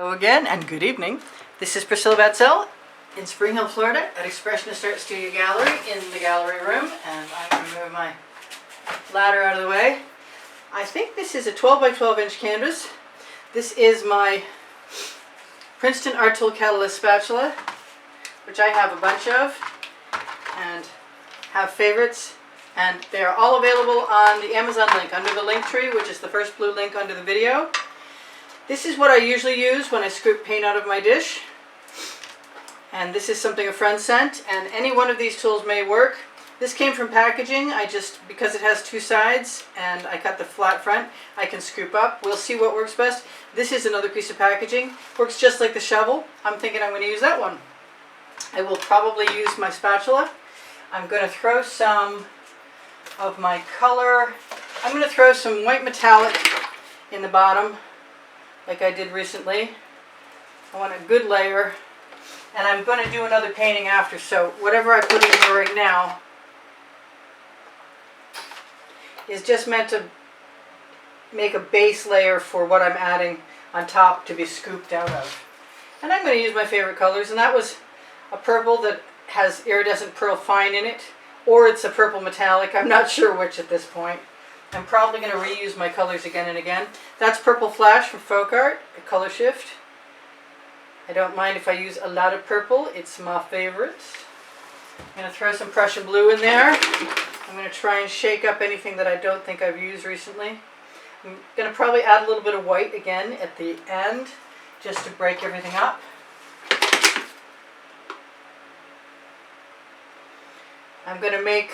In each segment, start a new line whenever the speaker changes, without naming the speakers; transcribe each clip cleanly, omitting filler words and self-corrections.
Hello again and good evening. This is Priscilla Batzell in Spring Hill, Florida at Expressionist Art Studio Gallery in the gallery room, and I'm going to move my ladder out of the way. I think this is a 12 by 12 inch canvas. This is my Princeton Art Tool Catalyst spatula, which I have a bunch of and have favorites, and they are all available on the Amazon link under the link tree, which is the first blue link under the video. This is what I usually use when I scoop paint out of my dish, and this is something a friend sent, and any one of these tools may work. This came from packaging. Because it has two sides and I cut the flat front, I can scoop up. We'll see what works best. This is another piece of packaging. Works just like the shovel. I'm thinking I'm going to use that one. I will probably use my spatula. I'm going to throw some of my color. I'm going to throw some white metallic in the bottom, like I did recently. I want a good layer, and I'm going to do another painting after, so whatever I put in here right now is just meant to make a base layer for what I'm adding on top to be scooped out of. And I'm going to use my favorite colors, and that was a purple that has iridescent pearl fine in it, or it's a purple metallic. I'm not sure which at this point. I'm probably going to reuse my colors again and again. That's Purple Flash from Folk-Art, a color shift. I don't mind if I use a lot of purple. It's my favorite. I'm going to throw some Prussian blue in there. I'm going to try and shake up anything that I don't think I've used recently. I'm going to probably add a little bit of white again at the end, just to break everything up. I'm going to make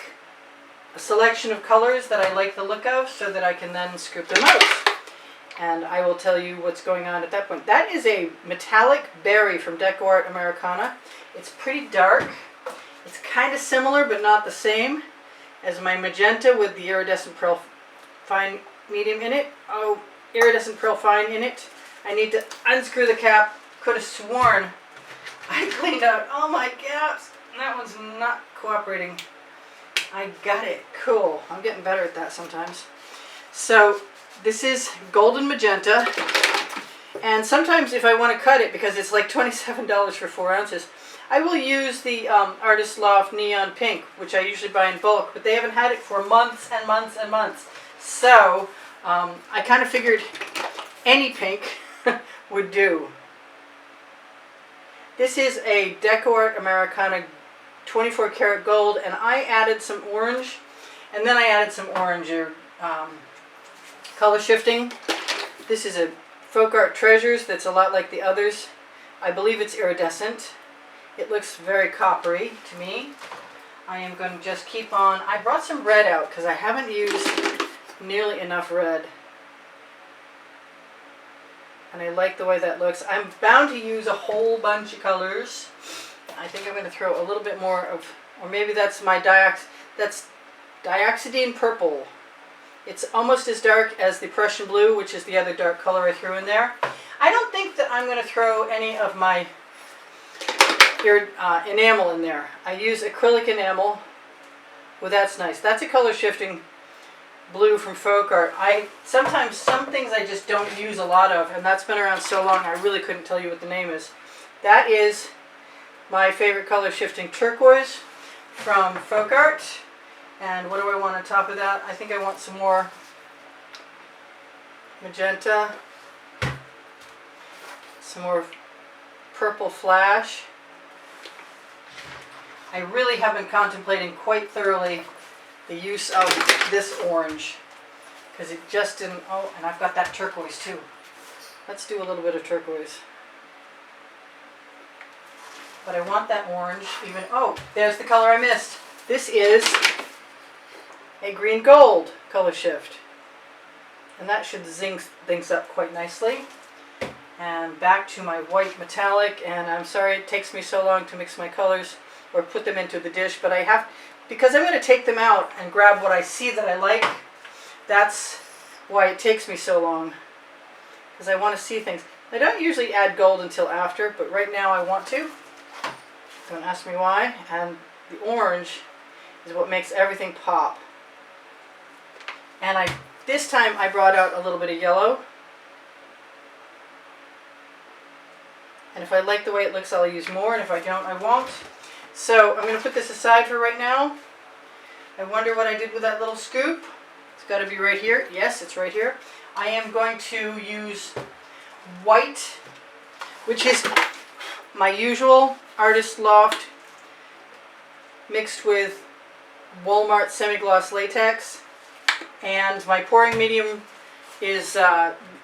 a selection of colors that I like the look of so that I can then scoop them out. And I will tell you what's going on at that point. That is a metallic berry from Deco-Art Americana. It's pretty dark. It's kind of similar but not the same as my magenta with the iridescent pearl fine medium in it. Oh, iridescent pearl fine in it. I need to unscrew the cap. Could have sworn I cleaned out all my caps. That one's not cooperating. I got it. Cool. I'm getting better at that sometimes. So this is golden magenta, and sometimes if I want to cut it, because it's like $27 for 4 ounces, I will use the Artist Loft Neon Pink, which I usually buy in bulk, but they haven't had it for months and months and months. So I kind of figured any pink would do. This is a Deco-Art Americana 24 karat gold, and I added some orange, and then I added some orange color shifting. This is a Folk-Art Treasures that's a lot like the others. I believe it's iridescent. It looks very coppery to me. I am going to just keep on. I brought some red out because I haven't used nearly enough red, and I like the way that looks. I'm bound to use a whole bunch of colors. I think I'm going to throw a little bit more of, or maybe that's my dioxidine purple. It's almost as dark as the Prussian blue, which is the other dark color I threw in there. I don't think that I'm going to throw any of my enamel in there. I use acrylic enamel. Well, that's nice. That's a color shifting blue from Folk-Art. Sometimes some things I just don't use a lot of, and that's been around so long I really couldn't tell you what the name is. That is my favorite color shifting turquoise from Folk-Art. And what do I want on top of that? I think I want some more magenta, some more purple flash. I really have been contemplating quite thoroughly the use of this orange, because it just didn't. Oh, and I've got that turquoise too. Let's do a little bit of turquoise. But I want that orange even. Oh, there's the color I missed. This is a green gold color shift, and that should zing things up quite nicely. And back to my white metallic, and I'm sorry it takes me so long to mix my colors or put them into the dish, but I have, because I'm going to take them out and grab what I see that I like. That's why it takes me so long, because I want to see things. I don't usually add gold until after, but right now I want to. Don't ask me why. And the orange is what makes everything pop. And this time I brought out a little bit of yellow. And if I like the way it looks, I'll use more, and if I don't, I won't. So I'm going to put this aside for right now. I wonder what I did with that little scoop. It's got to be right here. Yes, it's right here. I am going to use white, which is my usual Artist Loft mixed with Walmart semi-gloss latex. And my pouring medium is,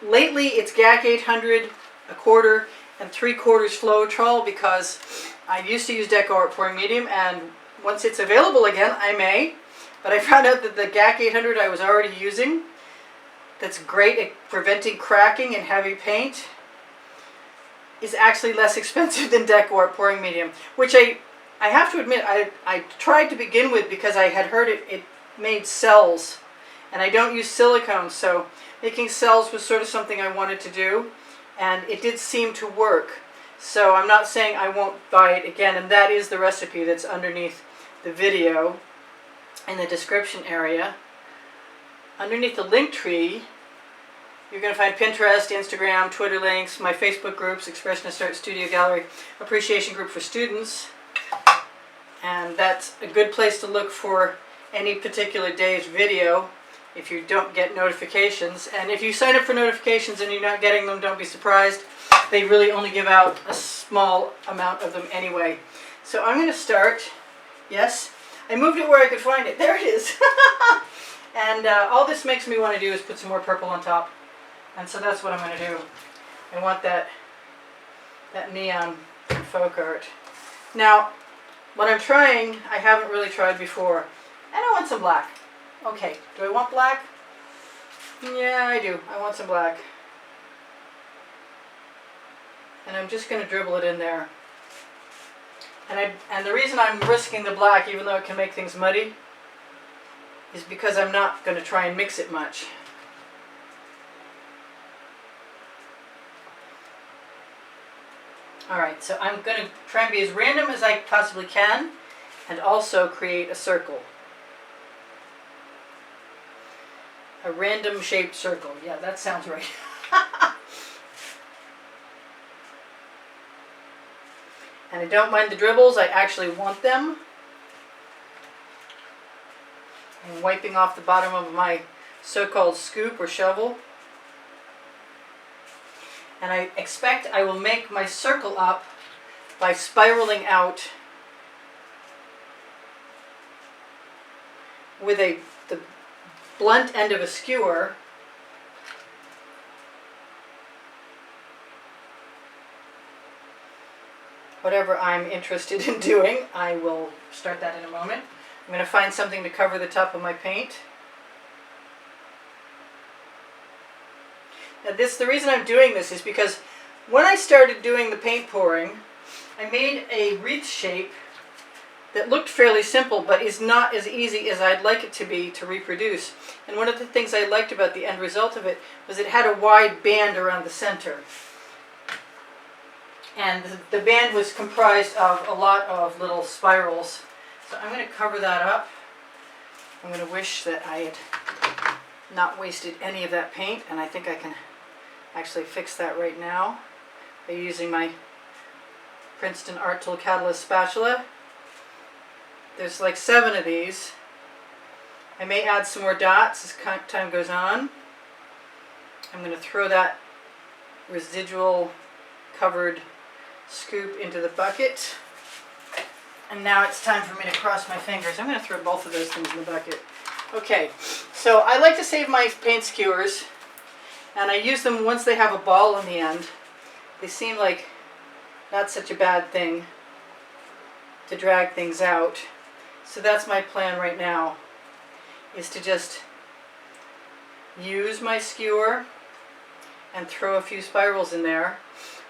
lately it's GAC 800, a quarter, and 3/4 Floetrol, because I used to use Deco-Art pouring medium, and once it's available again, I may. But I found out that the GAC 800 I was already using, that's great at preventing cracking in heavy paint, is actually less expensive than Deco-Art pouring medium, which I have to admit I tried to begin with because I had heard it made cells, and I don't use silicone, so making cells was sort of something I wanted to do, and it did seem to work. So I'm not saying I won't buy it again, and that is the recipe that's underneath the video in the description area. Underneath the link tree, you're going to find Pinterest, Instagram, Twitter links, my Facebook groups, Expressionist Art Studio Gallery Appreciation Group for Students. And that's a good place to look for any particular day's video if you don't get notifications. And if you sign up for notifications and you're not getting them, don't be surprised. They really only give out a small amount of them anyway. So I'm going to start. Yes, I moved it where I could find it. There it is. And all this makes me want to do is put some more purple on top. And so that's what I'm going to do. I want that neon from folk art. Now, what I'm trying, I haven't really tried before. And I want some black. Okay, do I want black? Yeah, I do. I want some black. And I'm just going to dribble it in there. And the reason I'm risking the black, even though it can make things muddy, is because I'm not going to try and mix it much. Alright, so I'm going to try and be as random as I possibly can, and also create a circle. A random shaped circle. Yeah, that sounds right. And I don't mind the dribbles, I actually want them. I'm wiping off the bottom of my so-called scoop or shovel. And I expect I will make my circle up by spiraling out with the blunt end of a skewer whatever I'm interested in doing. I will start that in a moment. I'm going to find something to cover the top of my paint. Now the reason I'm doing this is because when I started doing the paint pouring, I made a wreath shape that looked fairly simple, but is not as easy as I'd like it to be to reproduce. And one of the things I liked about the end result of it was it had a wide band around the center. And the band was comprised of a lot of little spirals. So I'm going to cover that up. I'm going to wish that I had not wasted any of that paint, and I think I can actually fix that right now by using my Princeton Art Tool Catalyst spatula. There's like 7 of these. I may add some more dots as time goes on. I'm going to throw that residual covered scoop into the bucket. And now it's time for me to cross my fingers. I'm going to throw both of those things in the bucket. Okay, so I like to save my paint skewers, and I use them once they have a ball on the end. They seem like not such a bad thing to drag things out. So that's my plan right now, is to just use my skewer and throw a few spirals in there,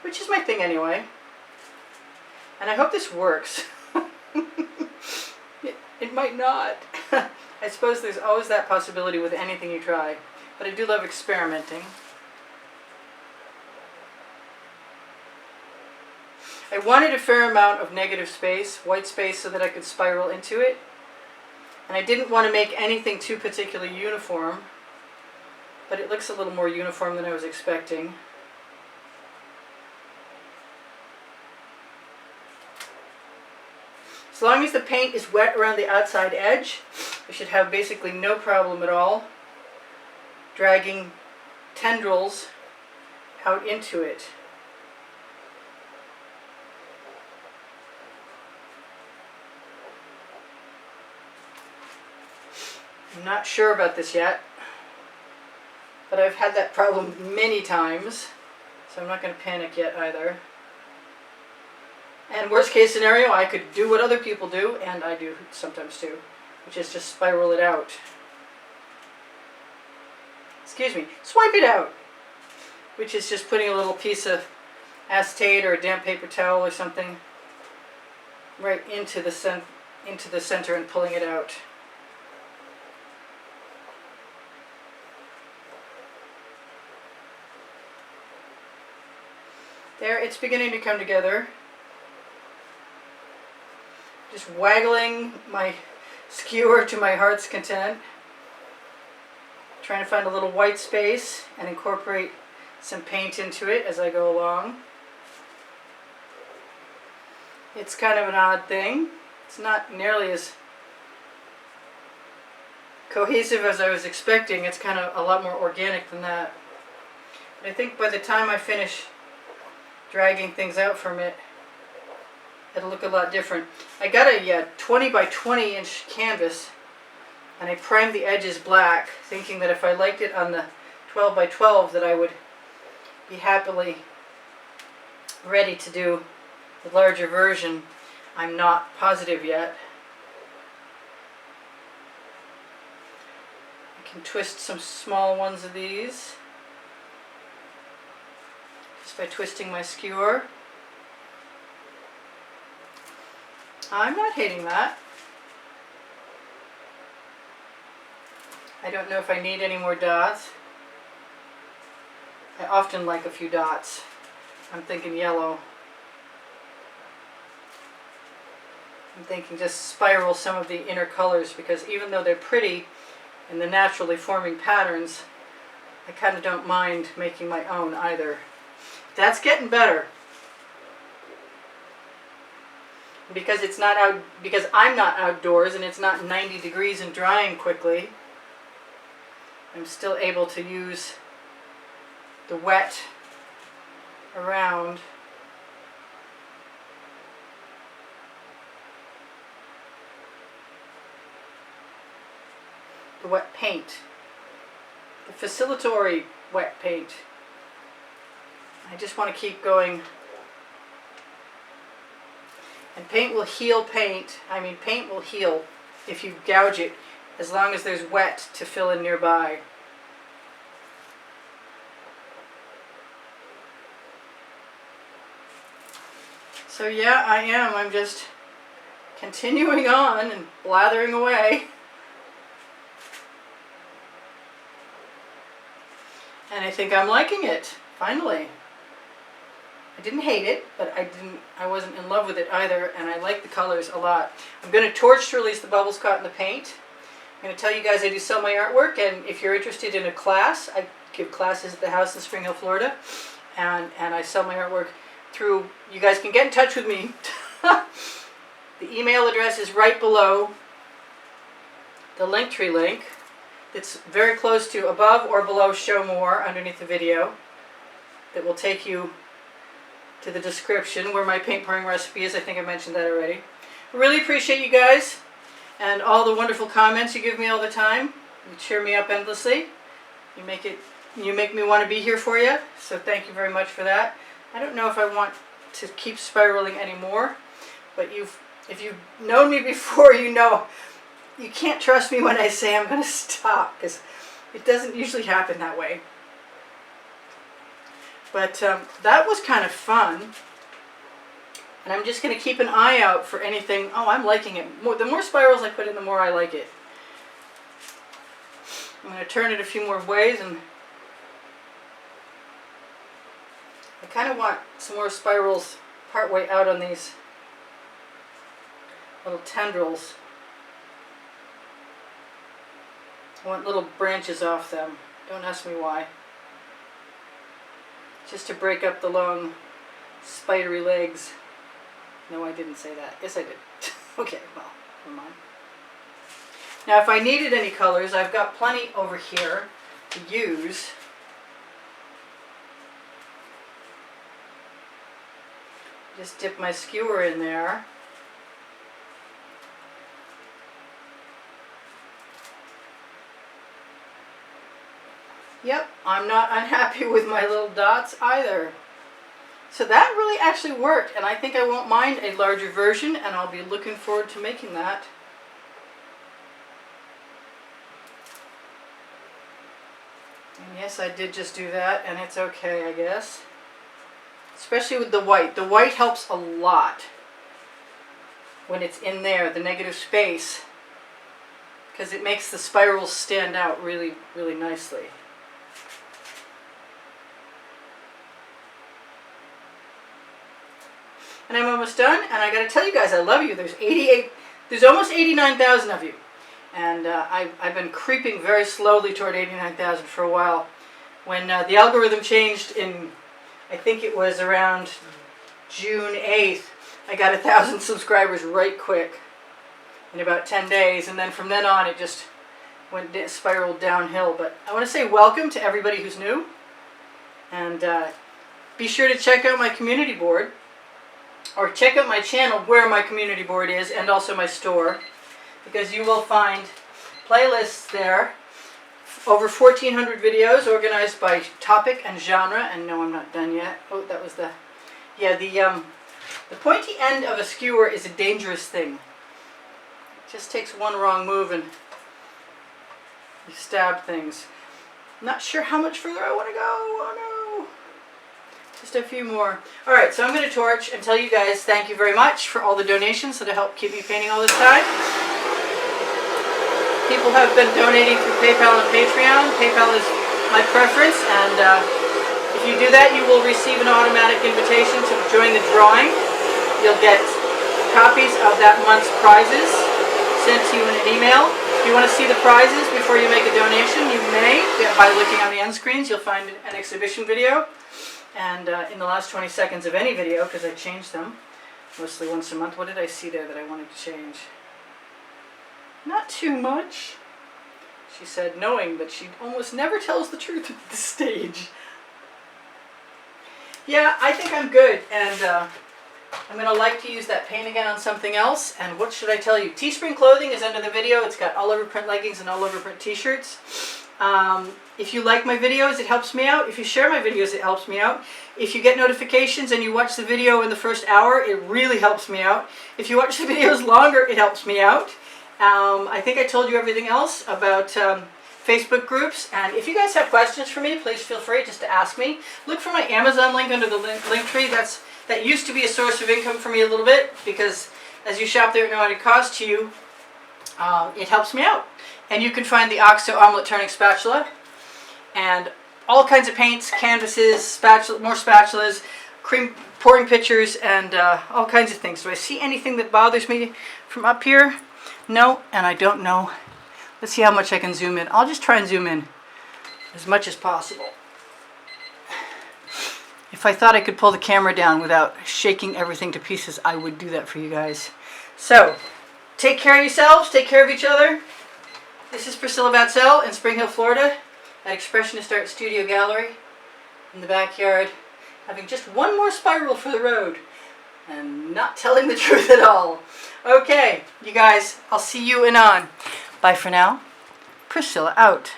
which is my thing anyway. And I hope this works. It might not. I suppose there's always that possibility with anything you try, but I do love experimenting. I wanted a fair amount of negative space, white space, so that I could spiral into it. And I didn't want to make anything too particularly uniform, but it looks a little more uniform than I was expecting. As long as the paint is wet around the outside edge, I should have basically no problem at all dragging tendrils out into it. I'm not sure about this yet, but I've had that problem many times, so I'm not going to panic yet either. And worst case scenario, I could do what other people do, and I do sometimes too, which is just spiral it out. Excuse me, swipe it out, which is just putting a little piece of acetate or a damp paper towel or something right into the center and pulling it out. There, it's beginning to come together. Just waggling my skewer to my heart's content. Trying to find a little white space and incorporate some paint into it as I go along. It's kind of an odd thing. It's not nearly as cohesive as I was expecting. It's kind of a lot more organic than that. But I think by the time I finish dragging things out from it, it'll look a lot different. I got a 20 by 20 inch canvas and I primed the edges black, thinking that if I liked it on the 12 by 12 that I would be happily ready to do the larger version. I'm not positive yet. I can twist some small ones of these just by twisting my skewer. I'm not hating that. I don't know if I need any more dots. I often like a few dots. I'm thinking yellow. I'm thinking just spiral some of the inner colors, because even though they're pretty in the naturally forming patterns, I kind of don't mind making my own either. That's getting better. Because because I'm not outdoors and it's not 90 degrees and drying quickly, I'm still able to use the wet around the wet paint, the facilitatory wet paint. I just want to keep going. And paint will heal paint. I mean, paint will heal if you gouge it, as long as there's wet to fill in nearby. So yeah, I am. I'm just continuing on and blathering away. And I think I'm liking it, finally. I didn't hate it, but I wasn't in love with it either, and I like the colors a lot. I'm going to torch release the bubbles caught in the paint. I'm going to tell you guys I do sell my artwork, and if you're interested in a class, I give classes at the house in Spring Hill, Florida, and I sell my artwork through, you guys can get in touch with me. The email address is right below the Linktree link. It's very close to above or below show more underneath the video. That will take you to the description where my paint pouring recipe is. I think I mentioned that already. I really appreciate you guys and all the wonderful comments you give me all the time. You cheer me up endlessly. You make me want to be here for you. So thank you very much for that. I don't know if I want to keep spiraling anymore, but if you've known me before, you know you can't trust me when I say I'm going to stop, because it doesn't usually happen that way. But that was kind of fun, and I'm just going to keep an eye out for anything. Oh, I'm liking it. The more spirals I put in, the more I like it. I'm going to turn it a few more ways, and I kind of want some more spirals partway out on these little tendrils. I want little branches off them. Don't ask me why. Just to break up the long spidery legs. No, I didn't say that. Yes, I did. Okay, well, never mind. Now if I needed any colors, I've got plenty over here to use. Just dip my skewer in there. Yep, I'm not unhappy with my little dots either. So that really actually worked, and I think I won't mind a larger version, and I'll be looking forward to making that. And yes, I did just do that, and it's okay, I guess. Especially with the white. The white helps a lot when it's in there, the negative space, because it makes the spirals stand out really, really nicely. And I'm almost done, and I gotta tell you guys, I love you. There's almost 89,000 of you. And I've been creeping very slowly toward 89,000 for a while. When the algorithm changed in, I think it was around June 8th, I got 1,000 subscribers right quick in about 10 days. And then from then on, it just spiraled downhill. But I want to say welcome to everybody who's new. And be sure to check out my community board. Or check out my channel where my community board is, and also my store, because you will find playlists there, over 1,400 videos organized by topic and genre. And no, I'm not done yet. Oh, that was the pointy end of a skewer is a dangerous thing. It just takes one wrong move and you stab things. I'm not sure how much further I want to go. Oh no. Just a few more. Alright, so I'm going to torch and tell you guys thank you very much for all the donations that have helped keep me painting all this time. People have been donating through PayPal and Patreon. PayPal is my preference, and if you do that, you will receive an automatic invitation to join the drawing. You'll get copies of that month's prizes sent to you in an email. If you want to see the prizes before you make a donation, you may. By looking on the end screens, you'll find an exhibition video. And in the last 20 seconds of any video, because I change them mostly once a month. What did I see there that I wanted to change? Not too much, she said, knowing that she almost never tells the truth at this stage. Yeah, I think I'm good, and I'm going to like to use that paint again on something else. And what should I tell you? Teespring clothing is under the video. It's got all over print leggings and all over print t-shirts. If you like my videos, it helps me out. If you share my videos, it helps me out. If you get notifications and you watch the video in the first hour, it really helps me out. If you watch the videos longer, it helps me out. I think I told you everything else about Facebook groups. And if you guys have questions for me, please feel free just to ask me. Look for my Amazon link under the link tree. That used to be a source of income for me a little bit, because as you shop there and know what it costs you, it helps me out. And you can find the OXO omelet turning spatula and all kinds of paints, canvases, more spatulas, cream pouring pitchers, and all kinds of things. Do I see anything that bothers me from up here? No, and I don't know. Let's see how much I can zoom in. I'll just try and zoom in as much as possible. If I thought I could pull the camera down without shaking everything to pieces, I would do that for you guys. So, take care of yourselves, take care of each other. This is Priscilla Batzell in Spring Hill, Florida, at Expressionist Art Studio Gallery in the backyard, having just one more spiral for the road and not telling the truth at all. Okay, you guys, I'll see you anon. Bye for now. Priscilla out.